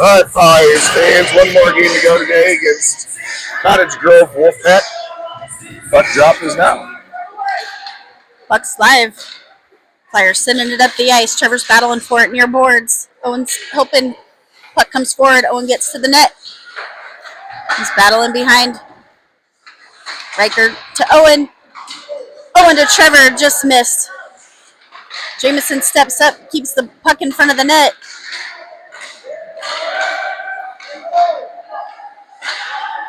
All right, Flyers fans, one more game to go today against Cottage Grove Wolfpack. Puck drop is now. Puck's live. Flyers sending it up the ice. Trevor's battling for it near boards. Owen's hoping puck comes forward. Owen gets to the net. He's battling behind. Riker to Owen. Owen to Trevor, just missed. Jamison steps up, keeps the puck in front of the net.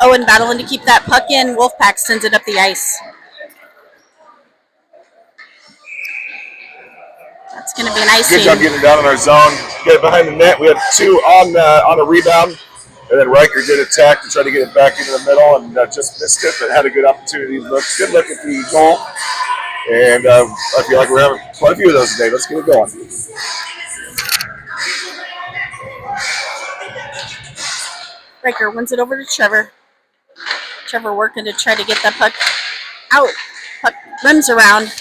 Owen battling to keep that puck in. Wolfpack sends it up the ice. That's going to be an icing. Good job getting it down in our zone. Get it behind the net. We had two on a rebound. And then Riker did attack to try to get it back into the middle and just missed it, but had a good opportunity. Good look at the goal. And I feel like we're having quite a few of those today. Let's get it going. Riker wins it over to Trevor. Trevor working to try to get that puck out. Puck rims around.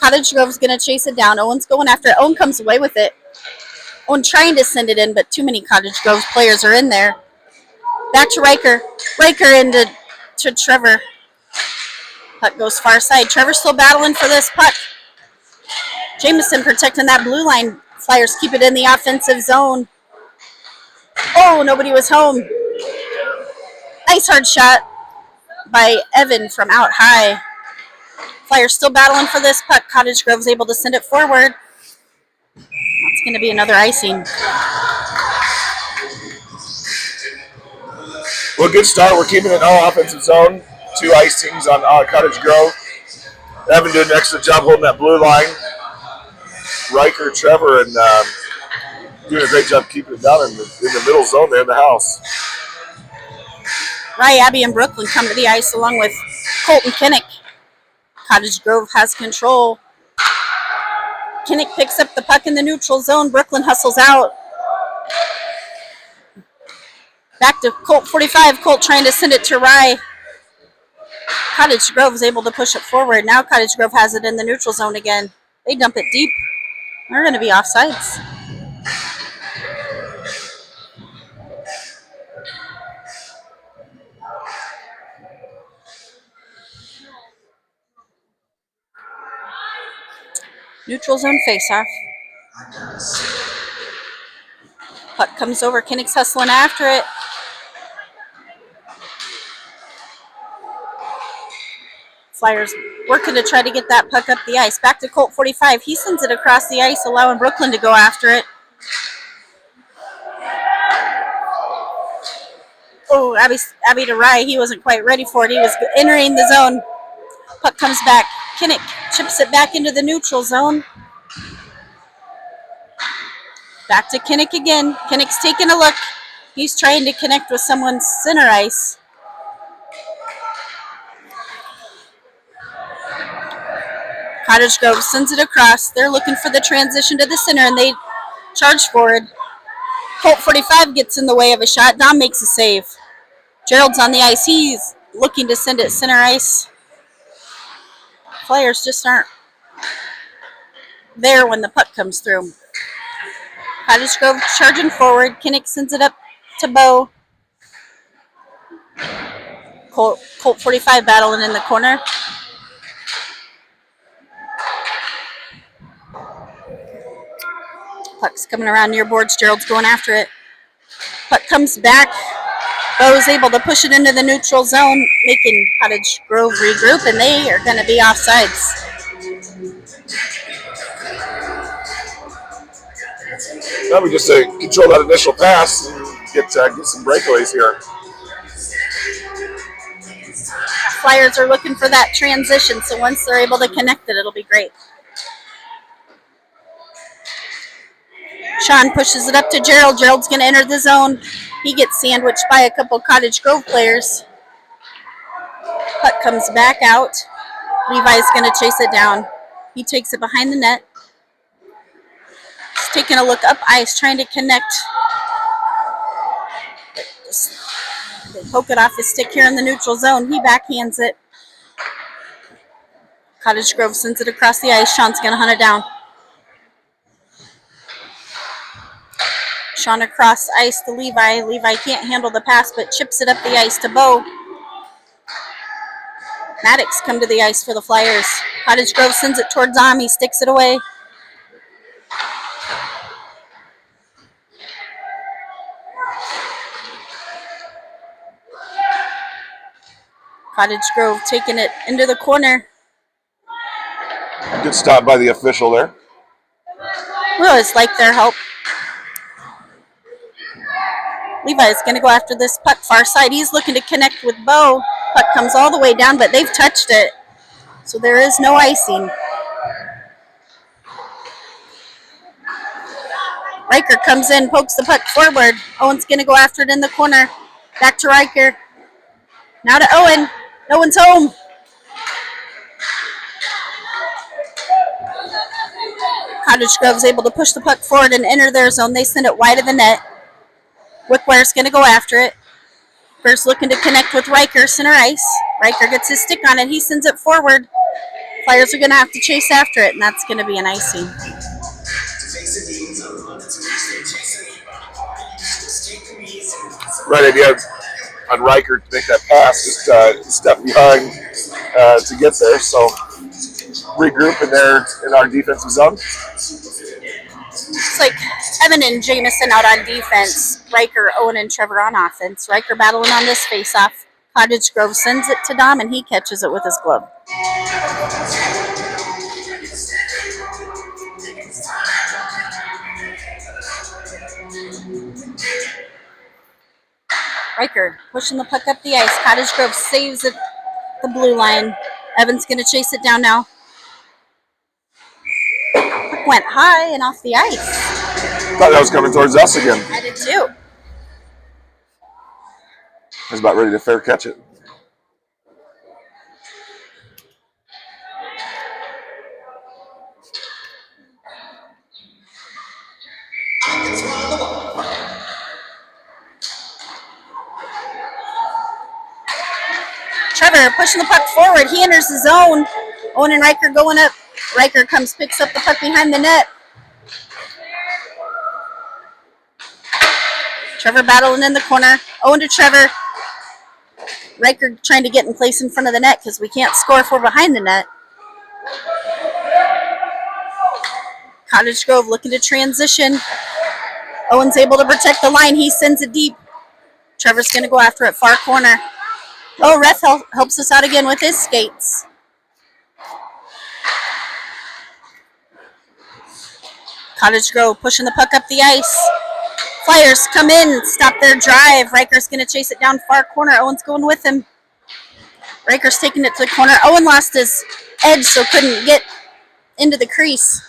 Cottage Grove's going to chase it down. Owen's going after it. Owen comes away with it. Owen trying to send it in, but too many Cottage Grove players are in there. Back to Riker. Riker into Trevor. Puck goes far side. Trevor still battling for this puck. Jamison protecting that blue line. Flyers keep it in the offensive zone. Oh, nobody was home. Nice hard shot by Evan from out high. Flyers still battling for this puck. Cottage Grove's able to send it forward. That's going to be another icing. Well, good start. We're keeping it in our offensive zone. 2 icings on Cottage Grove. Evan did an excellent job holding that blue line. Riker, Trevor, and doing a great job keeping it down in the middle zone there in the house. Rye, Abby, and Brooklyn come to the ice along with Colton Kinnick. Cottage Grove has control. Kinnick picks up the puck in the neutral zone. Brooklyn hustles out. Back to Colt 45. Colt trying to send it to Rye. Cottage Grove is able to push it forward. Now Cottage Grove has it in the neutral zone again. They dump it deep. They're going to be offsides. Neutral zone faceoff. Puck comes over. Kinnick's hustling after it. Flyers working to try to get that puck up the ice. Back to Colt 45. He sends it across the ice, allowing Brooklyn to go after it. Oh, Abby to Rye. He wasn't quite ready for it. He was entering the zone. Puck comes back. Kinnick chips it back into the neutral zone. Back to Kinnick again. Kinnick's taking a look. He's trying to connect with someone's center ice. Cottage Grove sends it across. They're looking for the transition to the center, and they charge forward. Colt 45 gets in the way of a shot. Dom makes a save. Gerald's on the ice. He's looking to send it center ice. Flyers just aren't there when the puck comes through. Cottage Grove charging forward. Kinnick sends it up to Bo. Colt 45 battling in the corner. Puck's coming around near boards. Gerald's going after it. Puck comes back. Bo's able to push it into the neutral zone, making Cottage Grove regroup, and they are going to be offsides. Now we just control that initial pass and get some breakaways here. Flyers are looking for that transition, so once they're able to connect it, it'll be great. Sean pushes it up to Gerald. Gerald's going to enter the zone. He gets sandwiched by a couple Cottage Grove players. Puck comes back out. Levi's going to chase it down. He takes it behind the net. He's taking a look up ice, trying to connect. They poke it off his stick here in the neutral zone. He backhands it. Cottage Grove sends it across the ice. Sean's going to hunt it down. Sean across ice to Levi. Levi can't handle the pass, but chips it up the ice to Bo. Maddox come to the ice for the Flyers. Cottage Grove sends it towards Ames, sticks it away. Cottage Grove taking it into the corner. Good stop by the official there. We always like their help. Levi's going to go after this puck far side. He's looking to connect with Bo. Puck comes all the way down, but they've touched it. So there is no icing. Riker comes in, pokes the puck forward. Owen's going to go after it in the corner. Back to Riker. Now to Owen. No one's home. Cottage Grove's able to push the puck forward and enter their zone. They send it wide of the net. Wickware's going to go after it. First looking to connect with Riker, center ice. Riker gets his stick on it. He sends it forward. Flyers are going to have to chase after it, and that's going to be an icing. Right idea on Riker to make that pass, just step behind to get there. So regroup in our defensive zone. It's like Evan and Jamison out on defense. Riker, Owen, and Trevor on offense. Riker battling on this face-off. Cottage Grove sends it to Dom, and he catches it with his glove. Riker pushing the puck up the ice. Cottage Grove saves it the blue line. Evan's going to chase it down now. Puck went high and off the ice. Thought that was coming towards us again. I did too. I was about ready to fair catch it. Trevor pushing the puck forward. He enters the zone. Owen and Riker going up. Riker comes, picks up the puck behind the net. Trevor battling in the corner. Owen to Trevor. Riker trying to get in place in front of the net because we can't score if we're behind the net. Cottage Grove looking to transition. Owen's able to protect the line. He sends it deep. Trevor's going to go after it far corner. Oh, ref helps us out again with his skates. Cottage Grove pushing the puck up the ice. Flyers come in, stop their drive. Riker's going to chase it down far corner. Owen's going with him. Riker's taking it to the corner. Owen lost his edge, so couldn't get into the crease.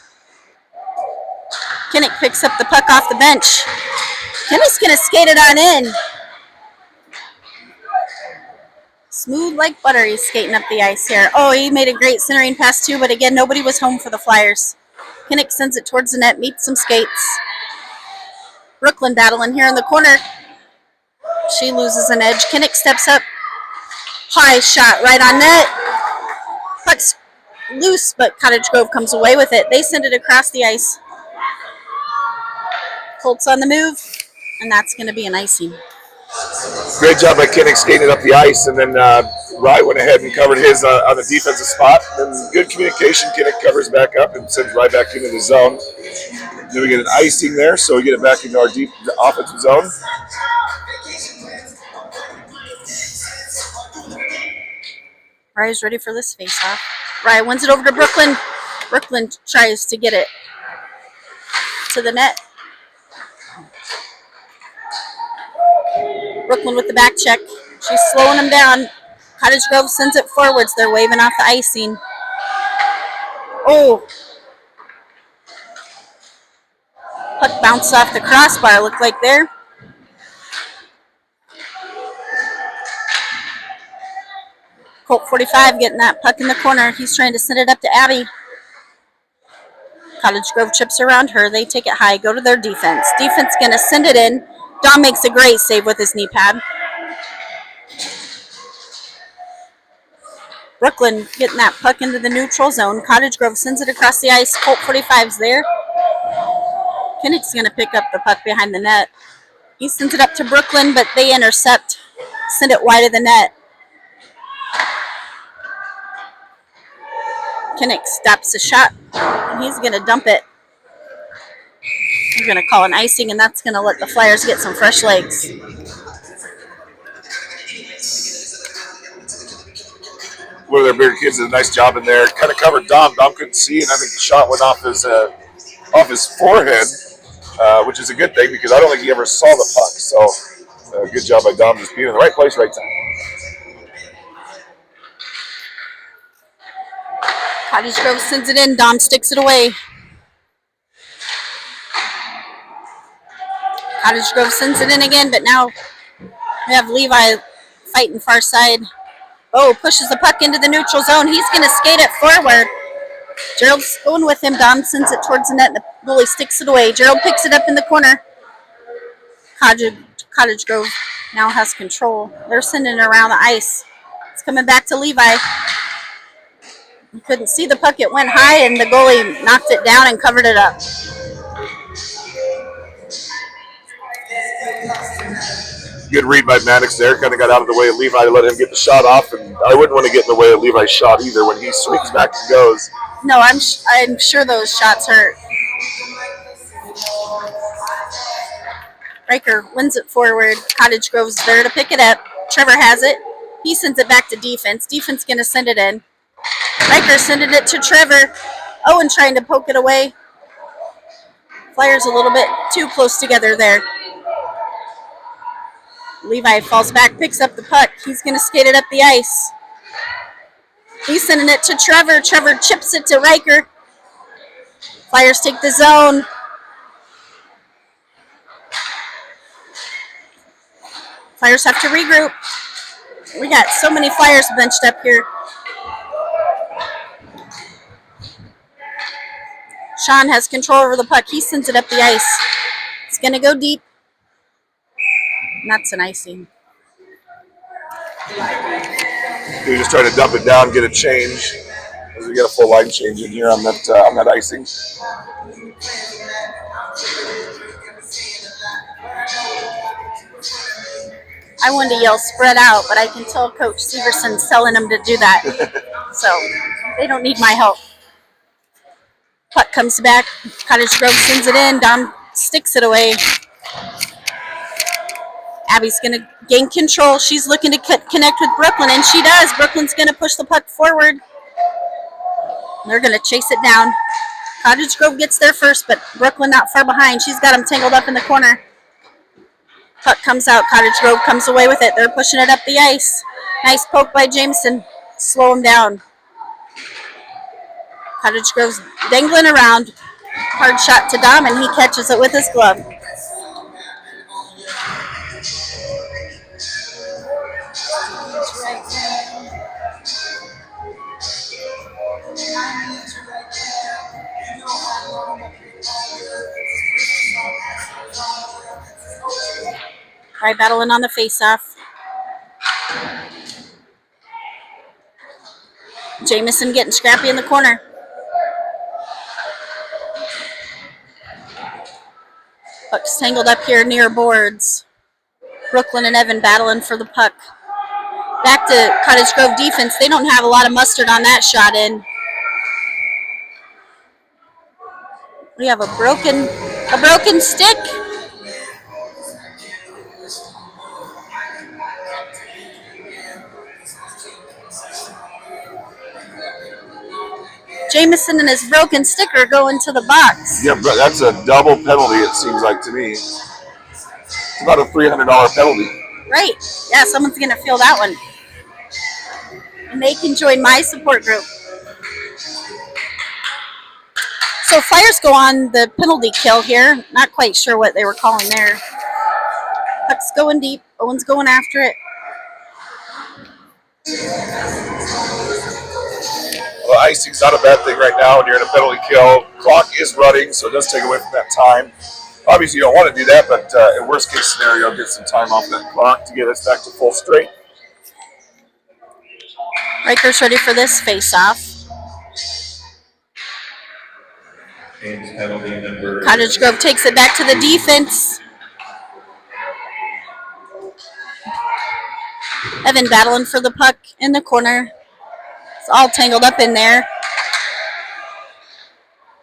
Kinnick picks up the puck off the bench. Kinnick's going to skate it on in. Smooth like butter, he's skating up the ice here. Oh, he made a great centering pass too, but again, nobody was home for the Flyers. Kinnick sends it towards the net, meets some skates. Brooklyn battling here in the corner. She loses an edge. Kinnick steps up. High shot right on net. Puck's loose, but Cottage Grove comes away with it. They send it across the ice. Colts on the move, and that's going to be an icing. Great job by Kinnick skating it up the ice, and then Rye went ahead and covered his on the defensive spot. Then good communication. Kinnick covers back up and sends Rye back into the zone. Then we get an icing there, so we get it back into our deep offensive zone. Rye's ready for this face-off. Rye wins it over to Brooklyn. Brooklyn tries to get it to the net. Brooklyn with the back check. She's slowing them down. Cottage Grove sends it forwards. They're waving off the icing. Oh. Puck bounced off the crossbar, looked like there. Colt 45 getting that puck in the corner. He's trying to send it up to Abby. Cottage Grove chips around her. They take it high, go to their defense. Defense going to send it in. Dom makes a great save with his knee pad. Brooklyn getting that puck into the neutral zone. Cottage Grove sends it across the ice. Colt 45's there. Kinnick's going to pick up the puck behind the net. He sends it up to Brooklyn, but they intercept. Send it wide of the net. Kinnick stops the shot, and he's going to dump it. We're going to call an icing, and that's going to let the Flyers get some fresh legs. One of their bigger kids did a nice job in there. Kind of covered Dom. Dom couldn't see, and I think the shot went off his forehead, which is a good thing because I don't think he ever saw the puck. So good job by Dom just being in the right place, right time. Cottage Grove sends it in. Dom sticks it away. Cottage Grove sends it in again, but now we have Levi fighting far side. Oh, pushes the puck into the neutral zone. He's going to skate it forward. Gerald's going with him. Dom sends it towards the net, and the goalie sticks it away. Gerald picks it up in the corner. Cottage Grove now has control. They're sending it around the ice. It's coming back to Levi. He couldn't see the puck. It went high, and the goalie knocked it down and covered it up. Good read by Maddox there. Kind of got out of the way of Levi to let him get the shot off, and I wouldn't want to get in the way of Levi's shot either when he swings back and goes. No, I'm sure those shots hurt. Riker wins it forward. Cottage Grove's there to pick it up. Trevor has it. He sends it back to defense. Defense going to send it in. Riker sending it to Trevor. Owen trying to poke it away. Flyers a little bit too close together there. Levi falls back, picks up the puck. He's going to skate it up the ice. He's sending it to Trevor. Trevor chips it to Riker. Flyers take the zone. Flyers have to regroup. We got so many Flyers benched up here. Sean has control over the puck. He sends it up the ice. It's going to go deep. And that's an icing. He was just trying to dump it down, get a change. As we get a full line change in here on that icing. I wanted to yell spread out, but I can tell Coach Severson's telling them to do that. So they don't need my help. Puck comes back. Cottage Grove sends it in. Dom sticks it away. Abby's going to gain control. She's looking to connect with Brooklyn, and she does. Brooklyn's going to push the puck forward. They're going to chase it down. Cottage Grove gets there first, but Brooklyn not far behind. She's got them tangled up in the corner. Puck comes out. Cottage Grove comes away with it. They're pushing it up the ice. Nice poke by Jameson. Slow him down. Cottage Grove's dangling around. Hard shot to Dom, and he catches it with his glove. Right, battling on the face-off. Jameson getting scrappy in the corner. Puck's tangled up here near boards. Brooklyn and Evan battling for the puck. Back to Cottage Grove defense. They don't have a lot of mustard on that shot in. We have a broken stick. Jameson and his broken stick are going to the box. Yeah, but that's a double penalty, it seems like to me. It's about a $300 penalty. Right. Yeah, someone's going to feel that one. And they can join my support group. So Flyers go on the penalty kill here. Not quite sure what they were calling there. Puck's going deep. Owen's going after it. Well, icing's not a bad thing right now when you're in a penalty kill. Clock is running, so it does take away from that time. Obviously, you don't want to do that, but in worst case scenario, get some time off that clock to get us back to full straight. Riker's ready for this face-off. Ames penalty number. Cottage Grove takes it back to the defense. Evan battling for the puck in the corner. It's all tangled up in there.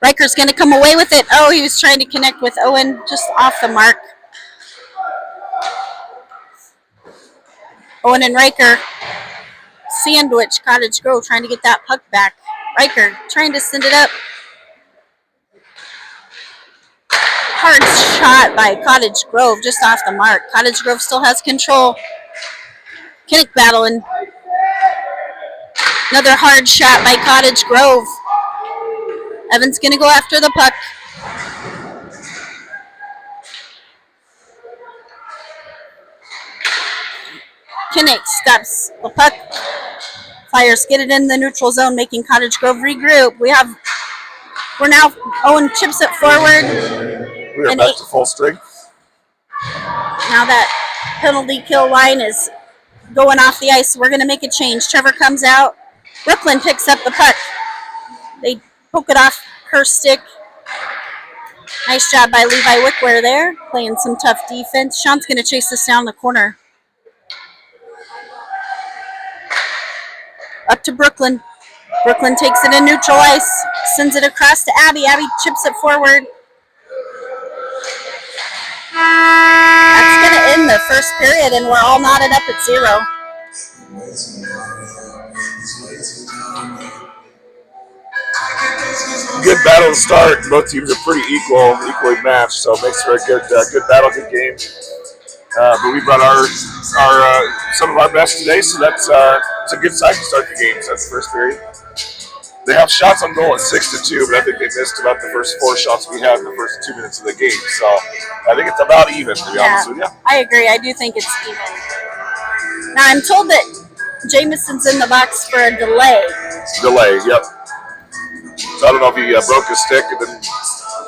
Riker's going to come away with it. Oh, he was trying to connect with Owen, just off the mark. Owen and Riker sandwich Cottage Grove, trying to get that puck back. Riker trying to send it up. Hard shot by Cottage Grove, just off the mark. Cottage Grove still has control. Kinnick battling. Another hard shot by Cottage Grove. Evan's going to go after the puck. Kinnick stops the puck. Flyers get it in the neutral zone, making Cottage Grove regroup. We're now, Owen chips it forward. We are back to full strength. Now that penalty kill line is going off the ice, we're going to make a change. Trevor comes out. Brooklyn picks up the puck. They poke it off her stick. Nice job by Levi Wickware there, playing some tough defense. Sean's going to chase this down the corner. Up to Brooklyn. Brooklyn takes it in neutral ice, sends it across to Abby. Abby chips it forward. That's going to end the first period, and we're all knotted up at 0. Good battle to start. Both teams are pretty equally matched, so it makes for a good battle, good game. But we brought our some of our best today, so that's it's a good sign to start the game. So that's the first period. They have shots on goal at 6-2, but I think they missed about the first 4 shots we had in the first 2 minutes of the game. So I think it's about even, to be honest with you. I agree. I do think it's even. Now I'm told that Jameson's in the box for a delay. Delay, yep. So I don't know if he broke his stick and then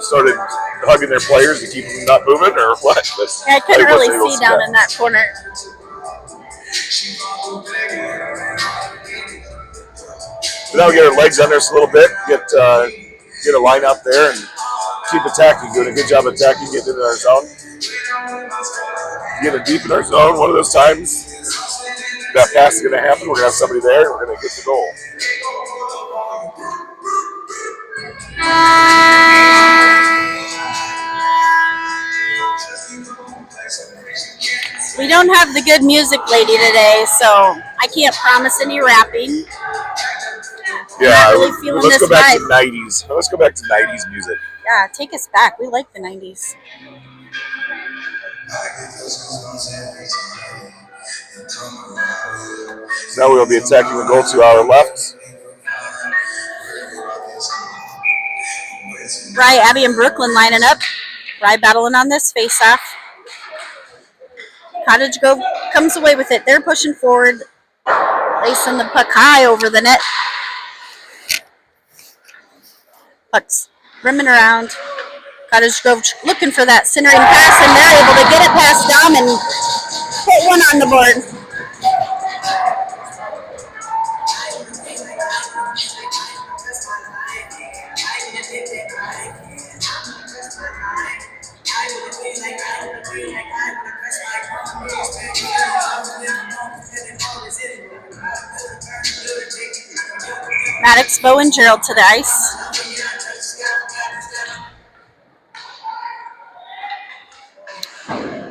started hugging their players to keep them not moving or what. But yeah, I couldn't really see down in that corner. But now we get our legs under us a little bit, get a line out there and keep attacking, doing a good job attacking, getting into our zone. Getting deep in our zone, one of those times that pass is going to happen, we're going to have somebody there, and we're going to get the goal. We don't have the good music lady today, so I can't promise any rapping. Yeah, really let's go back to 90s. Let's go back to 90s music. Yeah, take us back. We like the 90s. Now we'll be attacking the goal to our left. Rye, Abby, and Brooklyn lining up. Rye battling on this face-off. Cottage Grove comes away with it. They're pushing forward, lacing the puck high over the net. Puck's rimming around. Cottage Grove looking for that centering pass, and they're able to get it past Dom and put one on the board. Maddox, Bow, and Gerald to the ice.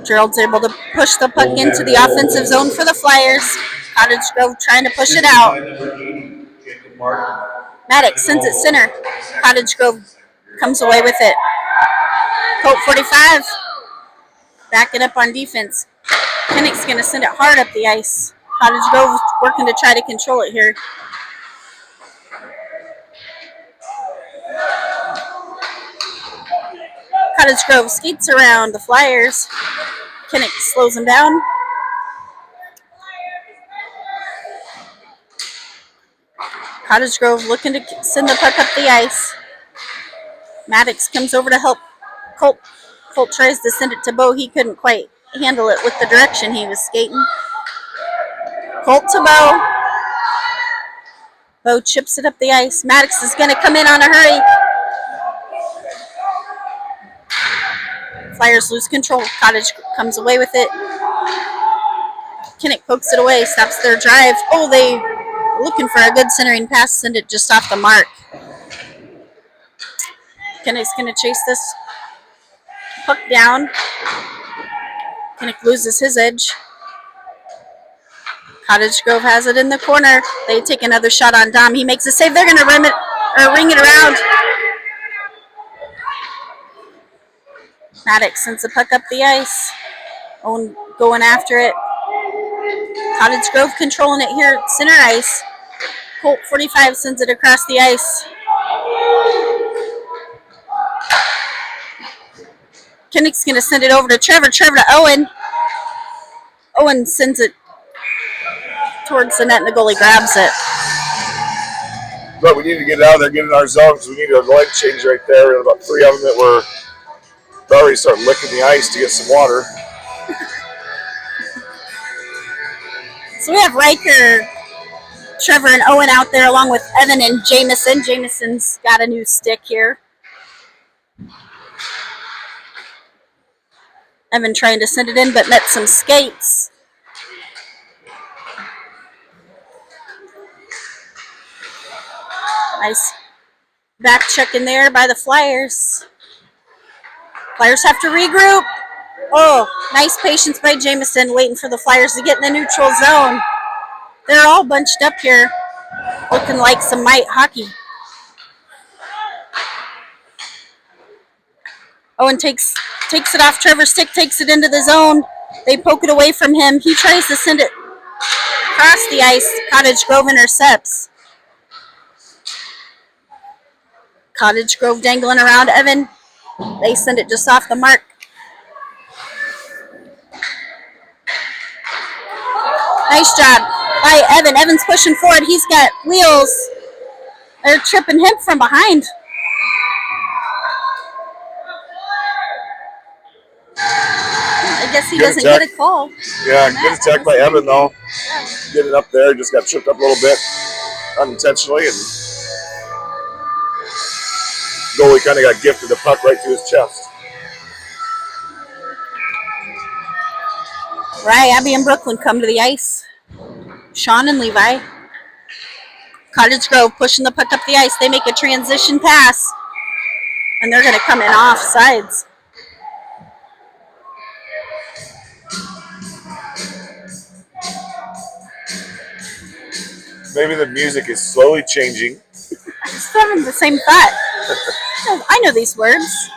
Gerald's able to push the puck into the offensive zone for the Flyers. Cottage Grove trying to push it out. Maddox sends it center. Cottage Grove comes away with it. Colt 45 backing up on defense. Kinnick's going to send it hard up the ice. Cottage Grove working to try to control it here. Cottage Grove skates around the Flyers. Kinnick slows him down. Cottage Grove looking to send the puck up the ice. Maddox comes over to help Colt. Colt tries to send it to Bo. He couldn't quite handle it with the direction he was skating. Colt to Bo. Bo chips it up the ice. Maddox is going to come in on a hurry. Flyers lose control. Cottage comes away with it. Kinnick pokes it away, stops their drive. Oh, they looking for a good centering pass, send it just off the mark. Kinnick's going to chase this puck down. Kinnick loses his edge. Cottage Grove has it in the corner. They take another shot on Dom. He makes a save. They're going to ring it around. Maddox sends the puck up the ice. Owen going after it. Cottage Grove controlling it here at center ice. Colt 45 sends it across the ice. Kinnick's going to send it over to Trevor. Trevor to Owen. Owen sends it towards the net, and the goalie grabs it. But we need to get out of there, get in our zone, because we need a leg change right there. And about 3 of them that were already starting licking the ice to get some water. So we have Riker, Trevor, and Owen out there along with Evan and Jameson. Jameson's got a new stick here. Evan trying to send it in, but met some skates. Nice back check in there by the Flyers. Flyers have to regroup. Oh, nice patience by Jameson, waiting for the Flyers to get in the neutral zone. They're all bunched up here, looking like some might hockey. Owen takes it off Trevor's stick, takes it into the zone. They poke it away from him. He tries to send it across the ice. Cottage Grove intercepts. Cottage Grove dangling around Evan. They send it just off the mark. Nice job by Evan. Evan's pushing forward. He's got wheels. They're tripping him from behind. I guess he doesn't get a call. Yeah, good attack by Evan, though. Getting up there, just got tripped up a little bit unintentionally, and goalie kind of got gifted the puck right to his chest. Right, Abby and Brooklyn come to the ice. Sean and Levi. Cottage Grove pushing the puck up the ice. They make a transition pass, and they're going to come in off sides. Maybe the music is slowly changing. I'm still having the same thought. I know these words.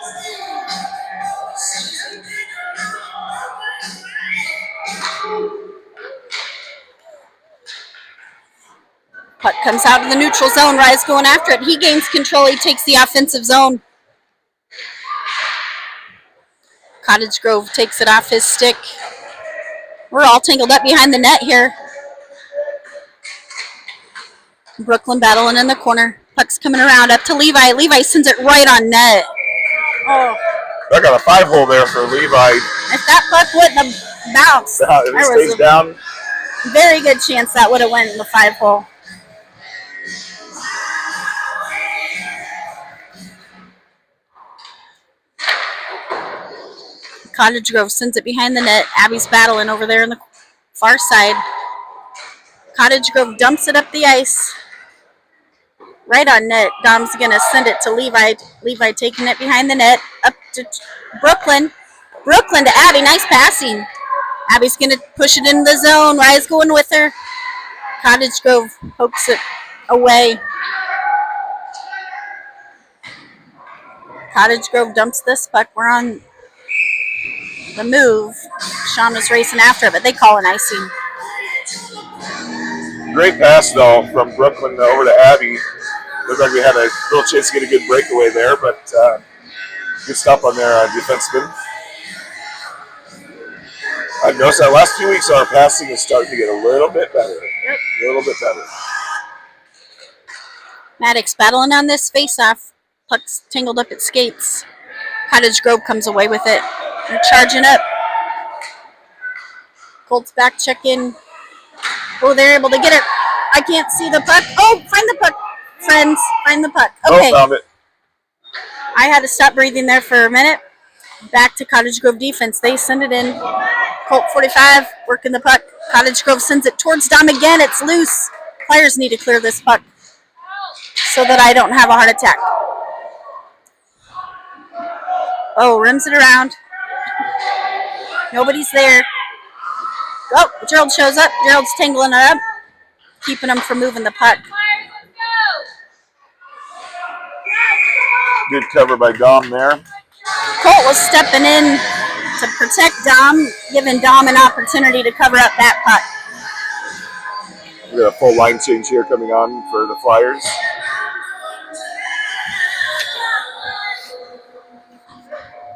Puck comes out of the neutral zone. Rise going after it. He gains control. He takes the offensive zone. Cottage Grove takes it off his stick. We're all tangled up behind the net here. Brooklyn battling in the corner. Puck's coming around up to Levi. Levi sends it right on net. Oh. I got a 5-hole there for Levi. If that puck wouldn't have bounced, If it stays down. Very good chance that would have went in the 5-hole. Cottage Grove sends it behind the net. Abby's battling over there on the far side. Cottage Grove dumps it up the ice. Right on net. Dom's going to send it to Levi. Levi taking it behind the net. Up to Brooklyn. Brooklyn to Abby. Nice passing. Abby's going to push it in the zone. Rise going with her. Cottage Grove pokes it away. Cottage Grove dumps this puck. We're on the move. Sean was racing after it, but they call an icing. Great pass, though, from Brooklyn over to Abby. Looked like we had a little chance to get a good breakaway there, but good stop on their defenseman. I've noticed that last few weeks our passing is starting to get a little bit better. Yep. A little bit better. Maddox battling on this face-off. Puck's tangled up at skates. Cottage Grove comes away with it. They're charging up. Colt's back checking. Oh, they're able to get it. I can't see the puck. Oh, find the puck, friends. Find the puck. Okay. Oh, found it. I had to stop breathing there for a minute. Back to Cottage Grove defense. They send it in. Colt 45 working the puck. Cottage Grove sends it towards Dom again. It's loose. Flyers need to clear this puck so that I don't have a heart attack. Oh, rims it around. Nobody's there. Oh, Gerald shows up. Gerald's tangling it up, keeping him from moving the puck. Good cover by Dom there. Colt was stepping in to protect Dom, giving Dom an opportunity to cover up that puck. We got a full line change here coming on for the Flyers.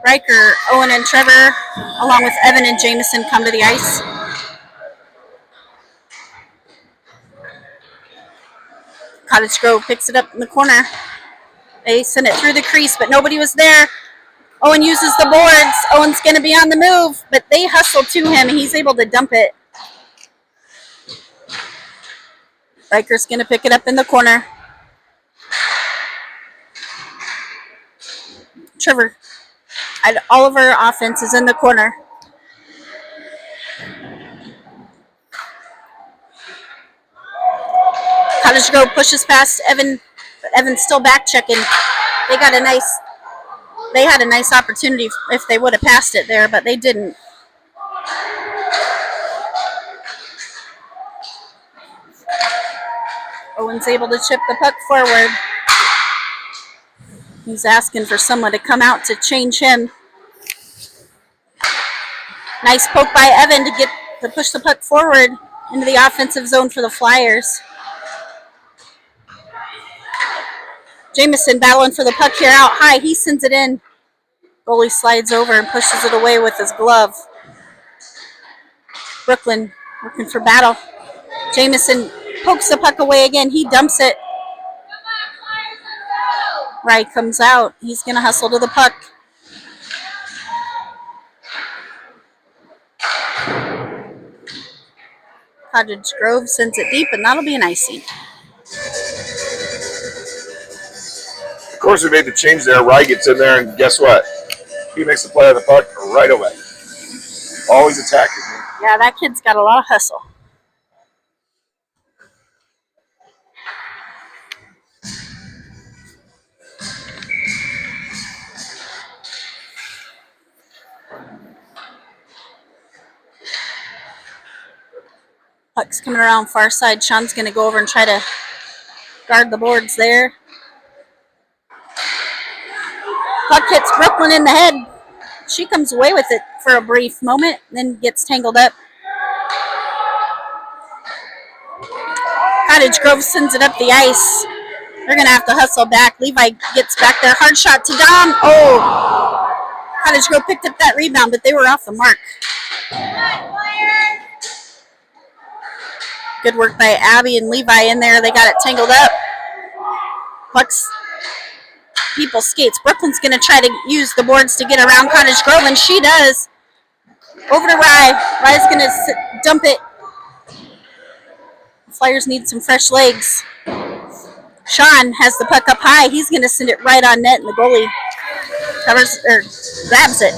Riker, Owen, and Trevor, along with Evan and Jameson, come to the ice. Cottage Grove picks it up in the corner. They send it through the crease, but nobody was there. Owen uses the boards. Owen's going to be on the move, but they hustle to him. He's able to dump it. Riker's going to pick it up in the corner. Trevor, all of our offense is in the corner. Cottage Grove pushes past Evan, but Evan's still back checking. They had a nice opportunity if they would have passed it there, but they didn't. Owen's able to chip the puck forward. He's asking for someone to come out to change him. Nice poke by Evan to push the puck forward into the offensive zone for the Flyers. Jameson battling for the puck here out high. He sends it in. Goalie slides over and pushes it away with his glove. Brooklyn working for battle. Jameson pokes the puck away again. He dumps it. Wright comes out. He's going to hustle to the puck. Cottage Grove sends it deep, and that'll be an icing. Of course, we made the change there. Rye gets in there, and guess what? He makes the play on the puck right away. Always attacking. Yeah, that kid's got a lot of hustle. Puck's coming around far side. Sean's going to go over and try to guard the boards there. Puck hits Brooklyn in the head. She comes away with it for a brief moment, then gets tangled up. Cottage Grove sends it up the ice. They're going to have to hustle back. Levi gets back there. Hard shot to Dom. Oh! Cottage Grove picked up that rebound, but they were off the mark. Good work by Abby and Levi in there. They got it tangled up. Puck's people skates. Brooklyn's going to try to use the boards to get around Cottage Grove, and she does. Over to Rye. Rye's going to dump it. Flyers need some fresh legs. Sean has the puck up high. He's going to send it right on net, and the goalie grabs it.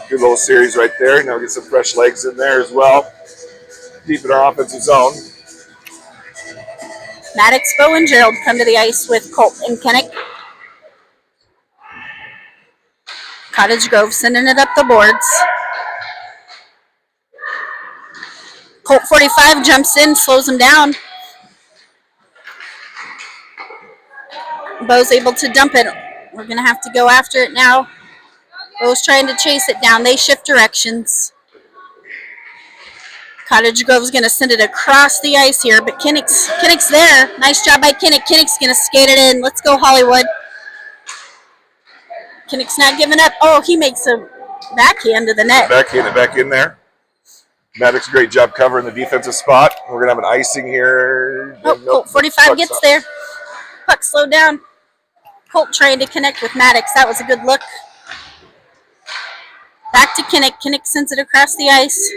Good little series right there. Now we get some fresh legs in there as well. Deep in our offensive zone. Maddox, Bow, and Gerald come to the ice with Colt and Kennick. Cottage Grove sending it up the boards. Colt 45 jumps in, slows him down. Bo's able to dump it. We're going to have to go after it now. Bo's trying to chase it down. They shift directions. Cottage Grove's going to send it across the ice here, but Kinnick's there. Nice job by Kinnick. Kinnick's going to skate it in. Let's go, Hollywood. Kinnick's not giving up. Oh, he makes a backhand to the net. Backhand it back in there. Maddox, great job covering the defensive spot. We're going to have an icing here. Oh, Colt 45 gets there. Puck slowed down. Colt trying to connect with Maddox. That was a good look. Back to Kinnick. Kinnick sends it across the ice.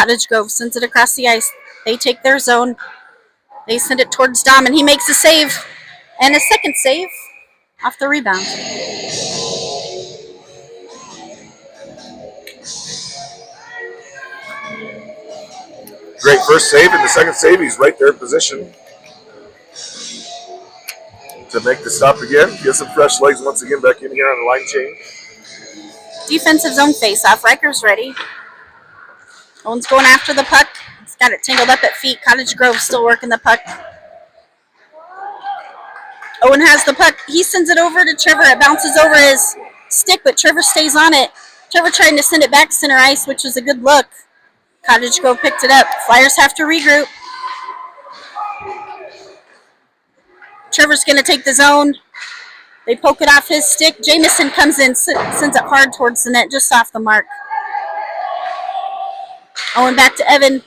Cottage Grove sends it across the ice. They take their zone. They send it towards Dom, and he makes a save. And a second save off the rebound. Great first save, and the second save, he's right there in position to make the stop again. Get some fresh legs once again back in here on the line change. Defensive zone face-off. Riker's ready. Owen's going after the puck. He's got it tangled up at feet. Cottage Grove still working the puck. Owen has the puck. He sends it over to Trevor. It bounces over his stick, but Trevor stays on it. Trevor trying to send it back center ice, which was a good look. Cottage Grove picked it up. Flyers have to regroup. Trevor's going to take the zone. They poke it off his stick. Jamison comes in, sends it hard towards the net, just off the mark. Owen back to Evan.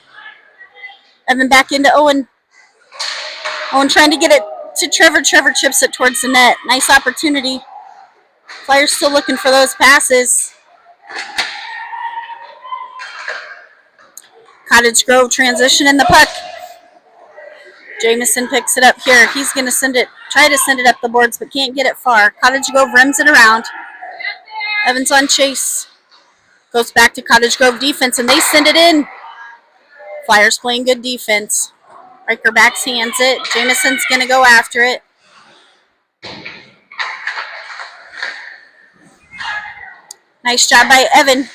Evan back into Owen. Owen trying to get it to Trevor. Trevor chips it towards the net. Nice opportunity. Flyers still looking for those passes. Cottage Grove transition in the puck. Jamison picks it up here. He's going to try to send it up the boards, but can't get it far. Cottage Grove rims it around. Evans on chase. Goes back to Cottage Grove defense, and they send it in. Flyers playing good defense. Riker backshands it. Jamison's going to go after it. Nice job by Evan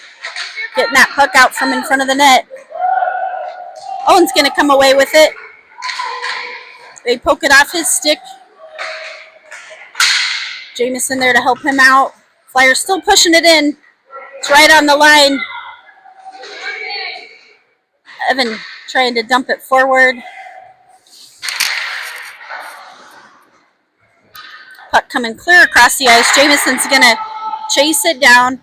getting that puck out from in front of the net. Owen's going to come away with it. They poke it off his stick. Jamison there to help him out. Flyers still pushing it in. It's right on the line. Evan trying to dump it forward. Puck coming clear across the ice. Jamison's going to chase it down.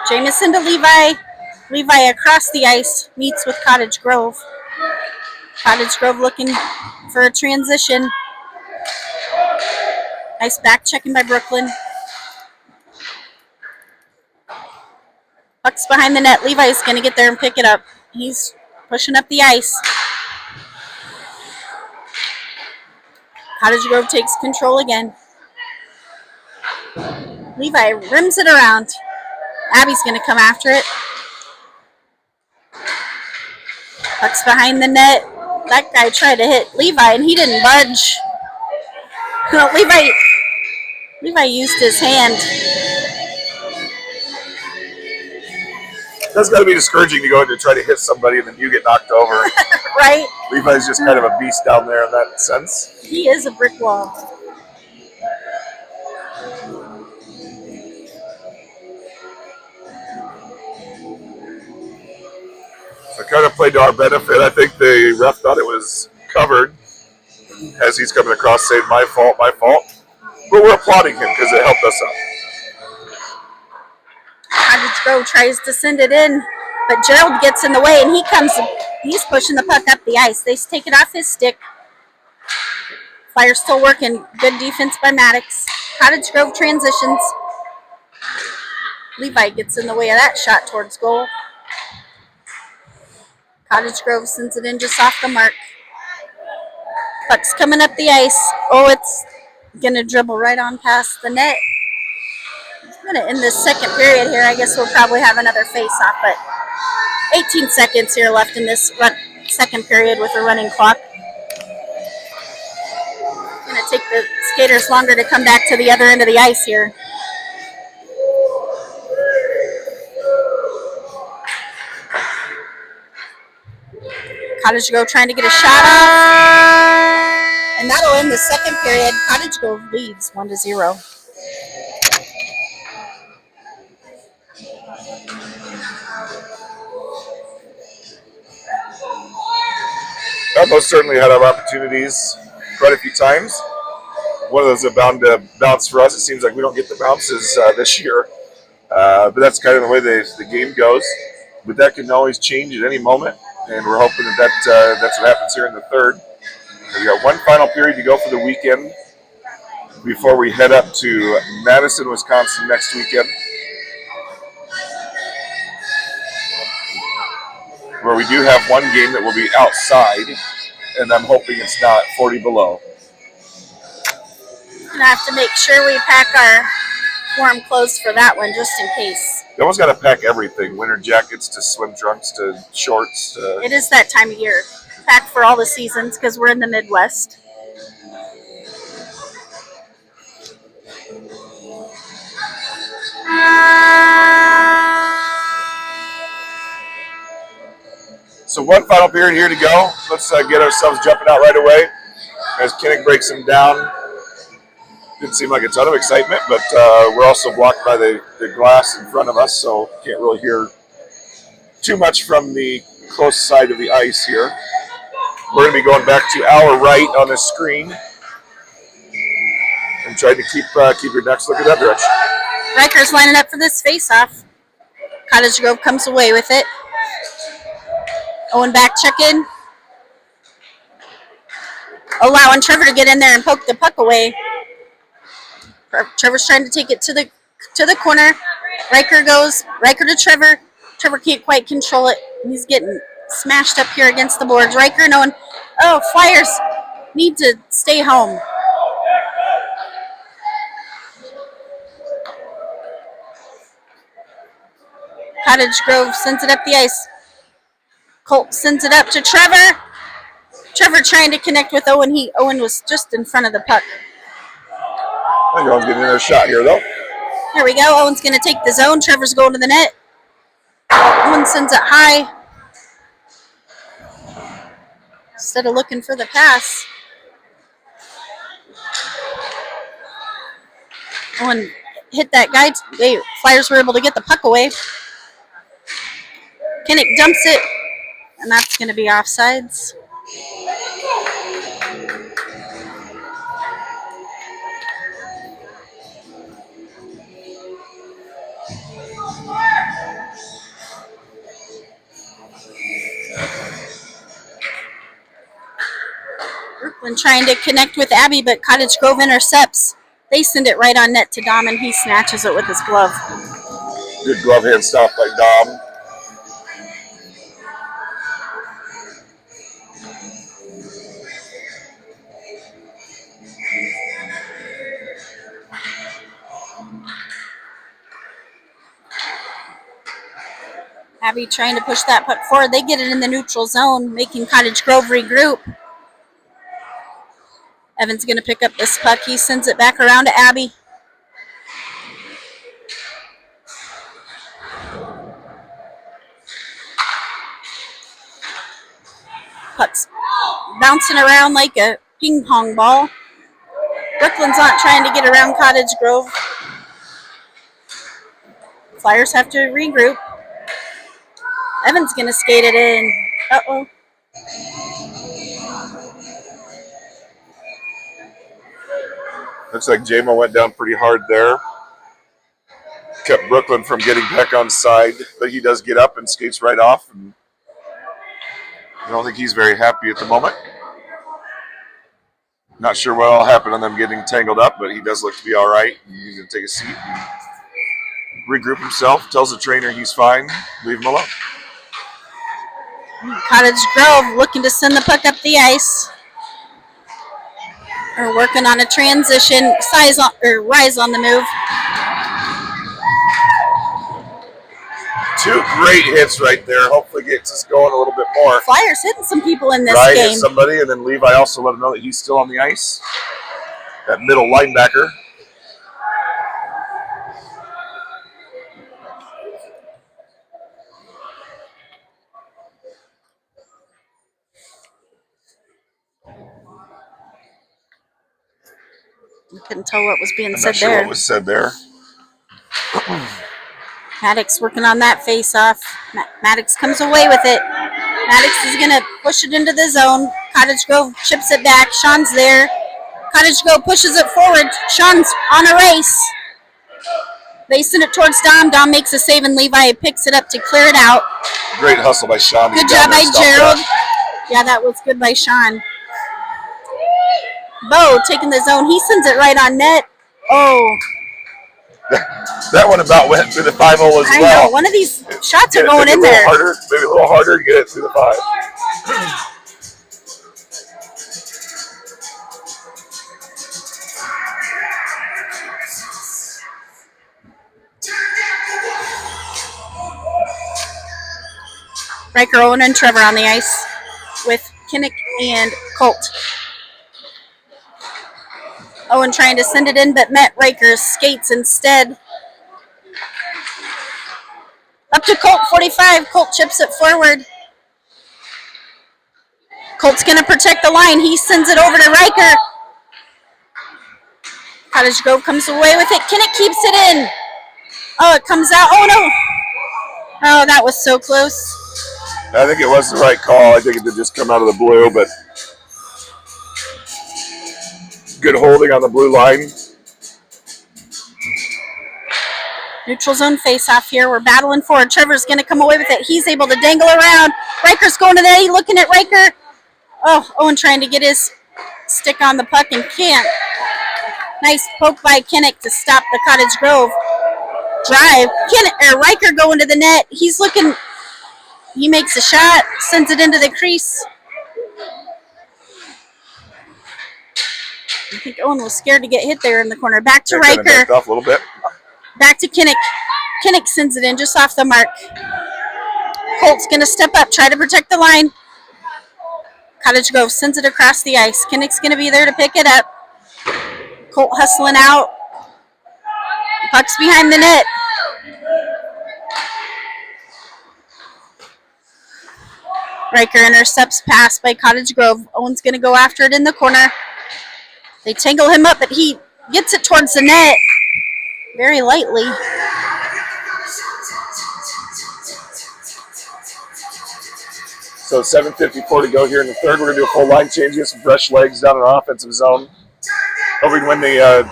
Jamison to Levi. Levi across the ice meets with Cottage Grove. Cottage Grove looking for a transition. Nice back checking by Brooklyn. Puck's behind the net. Levi's going to get there and pick it up. He's pushing up the ice. Cottage Grove takes control again. Levi rims it around. Abby's going to come after it. Puck's behind the net. That guy tried to hit Levi, and he didn't budge. Levi used his hand. That's got to be discouraging to go in to try to hit somebody and then you get knocked over. Right? Levi's just kind of a beast down there in that sense. He is a brick wall. So it kind of played to our benefit. I think the ref thought it was covered as he's coming across saying, my fault. But we're applauding him because it helped us out. Cottage Grove tries to send it in, but Gerald gets in the way, and he's pushing the puck up the ice. They take it off his stick. Flyers still working. Good defense by Maddox. Cottage Grove transitions. Levi gets in the way of that shot towards goal. Cottage Grove sends it in just off the mark. Puck's coming up the ice. Oh, it's going to dribble right on past the net. It's going to end this second period here. I guess we'll probably have another face-off, but 18 seconds here left in this second period with a running clock. It's going to take the skaters longer to come back to the other end of the ice here. Cottage Grove trying to get a shot off. And that'll end the second period. Cottage Grove leads 1-0. Most certainly had our opportunities quite a few times. One of those are bound to bounce for us. It seems like we don't get the bounces this year. But that's kind of the way the game goes. But that can always change at any moment. And we're hoping that's what happens here in the third. We got one final period to go for the weekend before we head up to Madison, Wisconsin next weekend. where we do have one game that will be outside, and I'm hoping it's not 40 below. Gonna have to make sure we pack our warm clothes for that one, just in case. You almost got to pack everything: winter jackets to swim trunks to shorts. It is that time of year. Pack for all the seasons because we're in the Midwest. So one final period here to go. Let's get ourselves jumping out right away as Kinnick breaks them down. Didn't seem like a ton of excitement, but we're also blocked by the glass in front of us, so can't really hear too much from the close side of the ice here. We're going to be going back to our right on the screen and trying to keep your necks looking that direction. Riker's lining up for this face-off. Cottage Grove comes away with it. Owen back check-in. Allowing Trevor to get in there and poke the puck away. Trevor's trying to take it to the corner. Riker to Trevor. Trevor can't quite control it. He's getting smashed up here against the boards. Riker knowing, oh, Flyers need to stay home. Cottage Grove sends it up the ice. Colt sends it up to Trevor. Trevor trying to connect with Owen. Owen was just in front of the puck. I think Owen's getting another shot here, though. Here we go. Owen's going to take the zone. Trevor's going to the net. Owen sends it high. Instead of looking for the pass. Owen hit that guy. Flyers were able to get the puck away. Kinnick dumps it, and that's going to be offsides. Brooklyn trying to connect with Abby, but Cottage Grove intercepts. They send it right on net to Dom, and he snatches it with his glove. Good glove hand stop by Dom. Abby trying to push that puck forward. They get it in the neutral zone, making Cottage Grove regroup. Evan's going to pick up this puck. He sends it back around to Abby. Puck's bouncing around like a ping pong ball. Brooklyn's not trying to get around Cottage Grove. Flyers have to regroup. Evan's going to skate it in. Uh-oh. Looks like J-Mo went down pretty hard there. Kept Brooklyn from getting back on side, but he does get up and skates right off. And I don't think he's very happy at the moment. Not sure what all happened on them getting tangled up, but he does look to be all right. He's going to take a seat and regroup himself, tells the trainer he's fine, leave him alone. Cottage Grove looking to send the puck up the ice. We're working on a transition, rise on the move. Two great hits right there. Hopefully gets us going a little bit more. Flyers hitting some people in this right, game. Hit somebody, and then Levi also let him know that he's still on the ice. That middle linebacker. I couldn't tell what was being I'm said not sure there. what was said there. Maddox working on that face-off. Maddox comes away with it. Maddox is going to push it into the zone. Cottage Grove chips it back. Sean's there. Cottage Grove pushes it forward. Sean's on a race. They send it towards Dom. Dom makes a save, and Levi picks it up to clear it out. Great hustle by Sean. Good job by Gerald. Yeah, that was good by Sean. Bo taking the zone. He sends it right on net. Oh. That one about went through the 5-hole as I well. know. One of these shots are Get it going maybe in there. Maybe a little harder to get it through the 5. Riker, Owen, and Trevor on the ice with Kinnick and Colt. Owen trying to send it in, but met Riker's skates instead. Up to Colt, 45. Colt chips it forward. Colt's going to protect the line. He sends it over to Riker. Cottage Grove comes away with it. Kinnick keeps it in. Oh, it comes out. Oh, no. Oh, that was so close. I think it was the right call. I think it did just come out of the blue, but good holding on the blue line. Neutral zone face-off here. We're battling forward. Trevor's going to come away with it. He's able to dangle around. Riker's going to the net. Looking at Riker. Oh, Owen trying to get his stick on the puck and can't. Nice poke by Kinnick to stop the Cottage Grove drive. Riker going to the net. He's looking. He makes a shot. Sends it into the crease. I think Owen was scared to get hit there in the corner. Back to Riker. Backed off a little bit. Back to Kinnick. Kinnick sends it in just off the mark. Colt's going to step up, try to protect the line. Cottage Grove sends it across the ice. Kinnick's going to be there to pick it up. Colt hustling out. Puck's behind the net. Riker intercepts pass by Cottage Grove. Owen's going to go after it in the corner. They tangle him up, but he gets it towards the net very lightly. So 7:54 to go here in the third. We're going to do a full line change, get some fresh legs down in our offensive zone. Hoping when the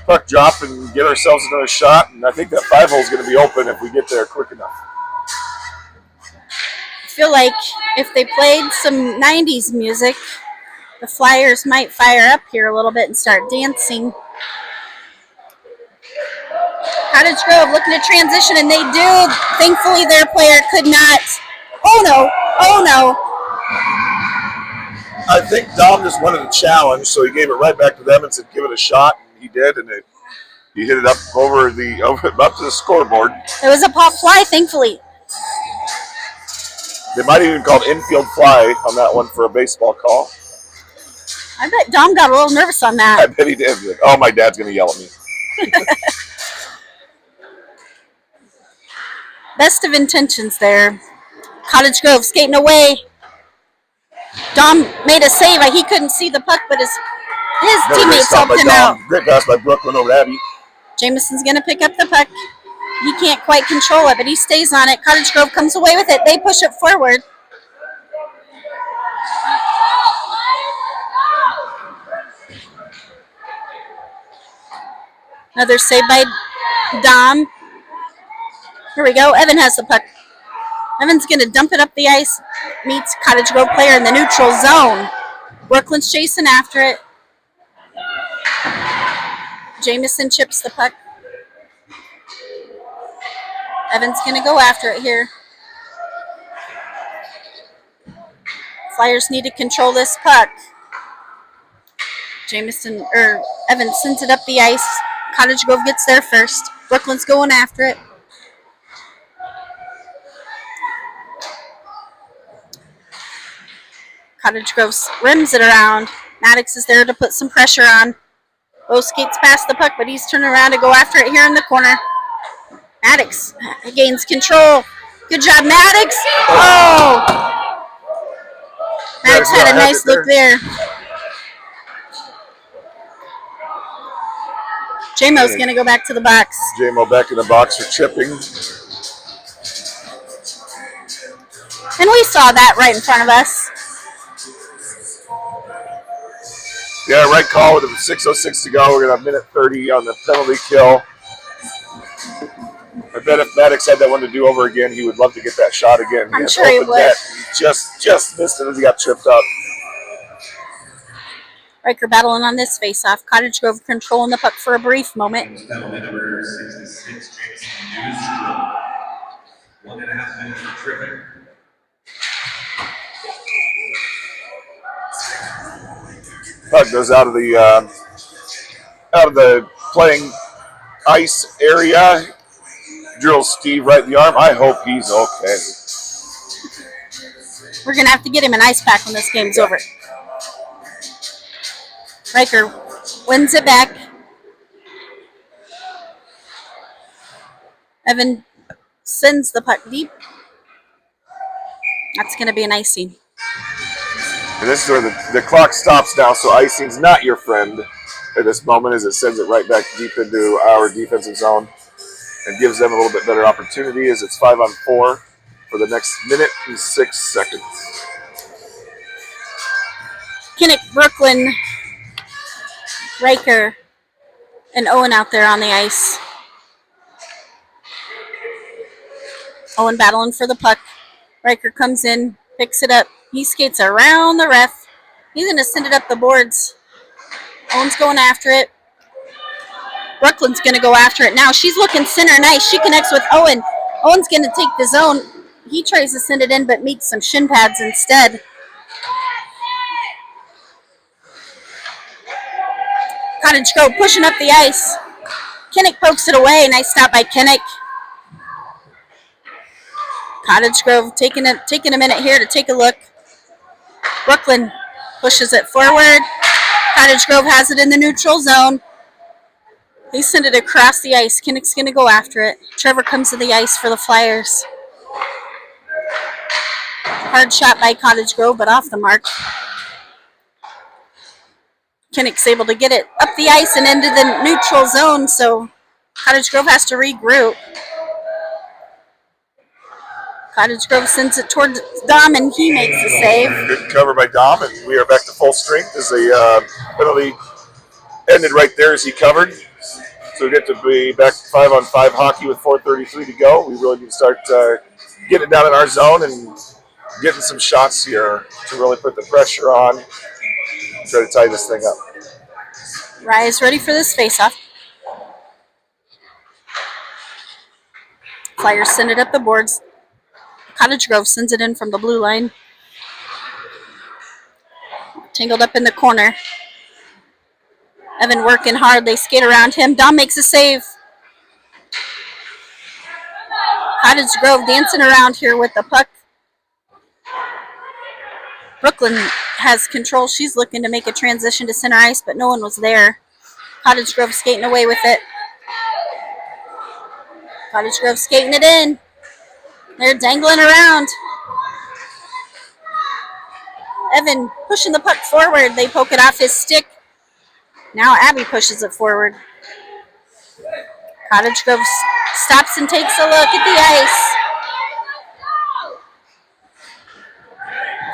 puck drop and get ourselves another shot, and I think that 5-hole is going to be open if we get there quick enough. I feel like if they played some 90s music, the Flyers might fire up here a little bit and start dancing. Cottage Grove looking to transition, and they do. Thankfully, their player could not. Oh, no. Oh, no. I think Dom just wanted a challenge, so he gave it right back to them and said, give it a shot. And he did, and he hit it up up to the scoreboard. It was a pop fly, thankfully. They might have even called infield fly on that one for a baseball call. I bet Dom got a little nervous on that. I bet he did. Oh, my dad's going to yell at me. Best of intentions there. Cottage Grove skating away. Dom made a save. He couldn't see the puck, but his teammates helped him out. Great pass by Brooklyn over to Abby. Jameson's going to pick up the puck. He can't quite control it, but he stays on it. Cottage Grove comes away with it. They push it forward. Another save by Dom. Here we go. Evan has the puck. Evan's going to dump it up the ice. Meets Cottage Grove player in the neutral zone. Brooklyn's chasing after it. Jameson chips the puck. Evan's going to go after it here. Flyers need to control this puck. Evan sends it up the ice. Cottage Grove gets there first. Brooklyn's going after it. Cottage Grove rims it around. Maddox is there to put some pressure on. Bo skates past the puck, but he's turning around to go after it here in the corner. Maddox gains control. Good job, Maddox. Oh! Maddox had a nice look there. J-Mo's going to go back to the box. J-Mo back in the box for chipping. And we saw that right in front of us. Yeah, right call with 6:06 to go. We're going to have minute 30 on the penalty kill. I bet if Maddox had that one to do over again, he would love to get that shot again. I'm sure he would. Net. He just missed it as he got tripped up. Riker battling on this face-off. Cottage Grove controlling the puck for a brief moment. Penalty number 66, Jason Newsdrill. 1.5 minutes for tripping. Puck goes out of the playing ice area. Drills Steve right in the arm. I hope he's okay. We're going to have to get him an ice pack when this game's over. Riker wins it back. Evan sends the puck deep. That's going to be an icing. And this is where the clock stops now, so icing's not your friend at this moment as it sends it right back deep into our defensive zone and gives them a little bit better opportunity as it's 5-on-4 for the next minute and 6 seconds. Kinnick, Brooklyn, Riker, and Owen out there on the ice. Owen battling for the puck. Riker comes in, picks it up. He skates around the ref. He's going to send it up the boards. Owen's going after it. Brooklyn's going to go after it now. She's looking center nice. She connects with Owen. Owen's going to take the zone. He tries to send it in, but meets some shin pads instead. Cottage Grove pushing up the ice. Kinnick pokes it away. Nice stop by Kinnick. Cottage Grove taking a minute here to take a look. Brooklyn pushes it forward. Cottage Grove has it in the neutral zone. They send it across the ice. Kinnick's going to go after it. Trevor comes to the ice for the Flyers. Hard shot by Cottage Grove, but off the mark. Kinnick's able to get it up the ice and into the neutral zone, so Cottage Grove has to regroup. Cottage Grove sends it towards Dom, and he makes the save. Good cover by Dom, and we are back to full strength as the penalty ended right there as he covered. So we get to be back to 5-on-5 hockey with 4:33 to go. We really need to start getting it down in our zone and getting some shots here to really put the pressure on and try to tie this thing up. Rise ready for this faceoff. Flyers send it up the boards. Cottage Grove sends it in from the blue line. Tangled up in the corner. Evan working hard. They skate around him. Dom makes a save. Cottage Grove dancing around here with the puck. Brooklyn has control. She's looking to make a transition to center ice, but no one was there. Cottage Grove skating away with it. Cottage Grove skating it in. They're dangling around. Evan pushing the puck forward. They poke it off his stick. Now Abby pushes it forward. Cottage Grove stops and takes a look at the ice.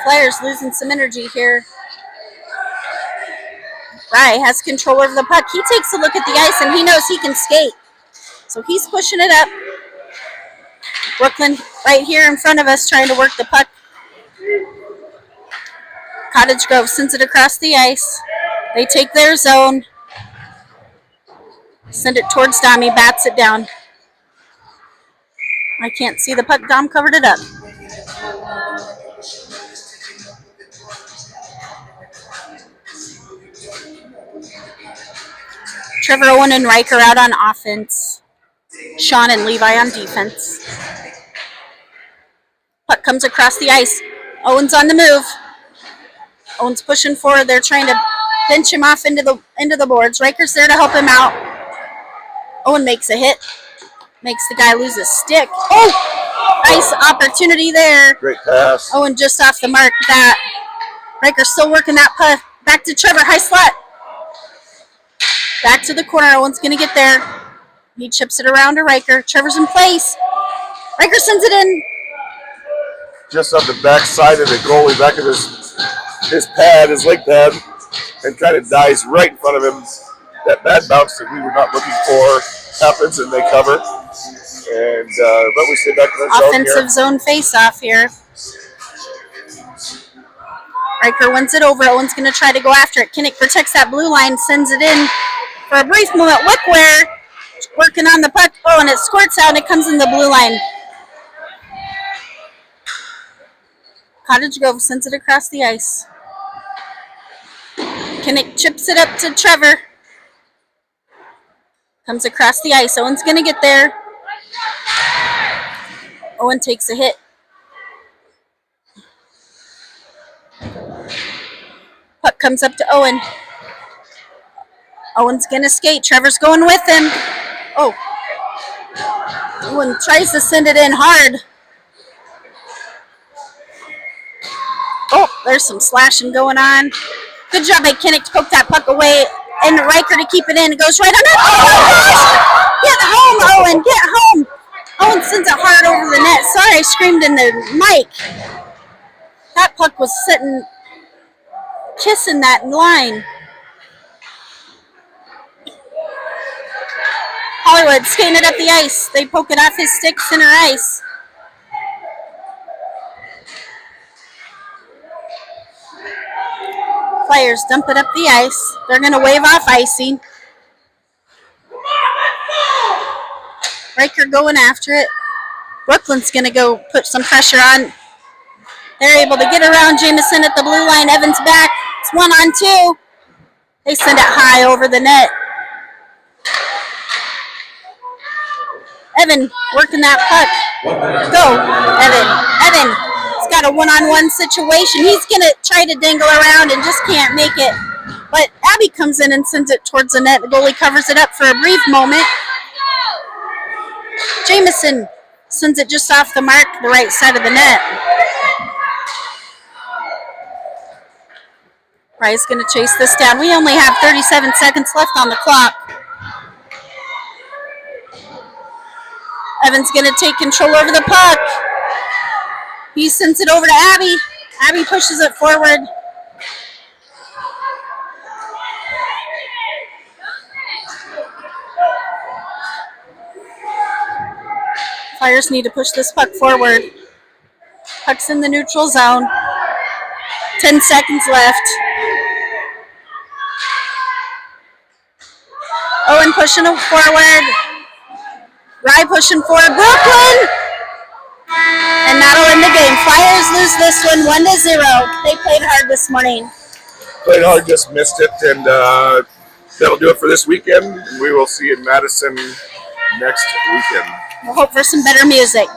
Flyers losing some energy here. Rye has control over the puck. He takes a look at the ice and he knows he can skate. So he's pushing it up. Brooklyn right here in front of us trying to work the puck. Cottage Grove sends it across the ice. They take their zone. Send it towards Dom. He bats it down. I can't see the puck. Dom covered it up. Trevor, Owen, and Riker out on offense. Sean and Levi on defense. Puck comes across the ice. Owen's on the move. Owen's pushing forward. They're trying to pinch him off into the boards. Riker's there to help him out. Owen makes a hit. Makes the guy lose his stick. Oh! Nice opportunity there. Great pass. Owen just off the mark. That Riker's still working that puck. Back to Trevor. High slot. Back to the corner. Owen's going to get there. He chips it around to Riker. Trevor's in place. Riker sends it in. Just on the back side of the goalie, back of his pad, his leg pad, and kind of dies right in front of him. That bad bounce that we were not looking for happens, and they cover. And but we stay back in our zone here. Offensive zone face-off here. Riker wins it over. Owen's going to try to go after it. Kinnick protects that blue line, sends it in for a brief moment. Wickware working on the puck. Oh, and it squirts out and it comes in the blue line. Cottage Grove sends it across the ice. Kinnick chips it up to Trevor. Comes across the ice. Owen's going to get there. Owen takes a hit. Puck comes up to Owen. Owen's going to skate. Trevor's going with him. Oh. Owen tries to send it in hard. Oh, there's some slashing going on. Good job by Kinnick to poke that puck away. And Riker to keep it in. It goes right on. Oh, get home, Owen. Get home. Owen sends it hard over the net. Sorry, I screamed in the mic. That puck was sitting, kissing that line. Hollywood skating it up the ice. They poke it off his stick, center ice. Flyers dump it up the ice. They're going to wave off icing. Riker going after it. Brooklyn's going to go put some pressure on. They're able to get around Jameson at the blue line. Evans back. It's 1-on-2. They send it high over the net. Evan working that puck. Go, Evan. Evan's got a one-on-one situation. He's going to try to dangle around and just can't make it. But Abby comes in and sends it towards the net. The goalie covers it up for a brief moment. Jameson sends it just off the mark, the right side of the net. Rye's going to chase this down. We only have 37 seconds left on the clock. Evan's going to take control over the puck. He sends it over to Abby. Abby pushes it forward. Flyers need to push this puck forward. Puck's in the neutral zone. 10 seconds left. Owen pushing it forward. Rye pushing forward. Brooklyn! And that'll end the game. Flyers lose this one 1-0. They played hard this morning. Played hard, just missed it, and that'll do it for this weekend. We will see you in Madison next weekend. We'll hope for some better music.